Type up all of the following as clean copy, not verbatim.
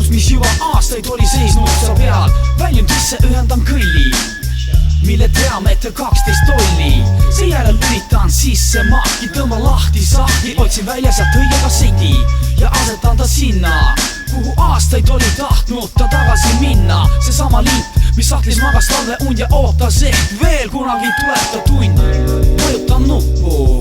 lootus, mis juba aastaid oli seisnud sa peal. Väljund sisse, ühendan kõlli, mille diameeter 12 tolli. Seejärel lülitan sisse maaki, tõmba lahti sahti, otsin välja sealt õige kasseti ja asetan ta sinna, kuhu aastaid oli tahtnud ta tagasi minna. Seesama limp, mis sahtlis magas talve und ja ootas ehk veel kunagi tuleb ta tund. Mõjutan nuppu,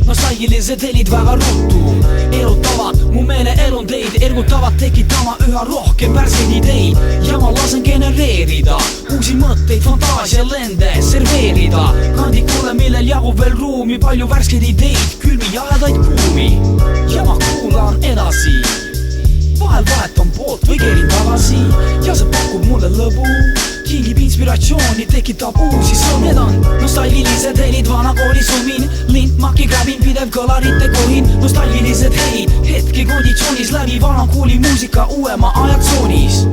nostalgilised helid väga ruttu erutavad mu meele elundeid, ergutavad tekitama üha rohkem värskeid ideid. Ja ma lasen genereerida uusi mõtteid, fantaasia lende serveerida kandikule, millel jagub veel ruumi, palju värskeid ideid, külmi jahedaid kuumi. Ja ma kuulan edasi, vahel vahetan poolt või kerin tagasi ja see pakub mulle lõbu, kingib inspiratsiooni, tekitab uusi sõnu. Need on nostalgilised helid, vana kooli sumin, lint, maki krabin, pidev kõlarite kohin. Nostalgilised helid, hetke konditsioonis läbi vana kooli muusika uuema ajatsoonis.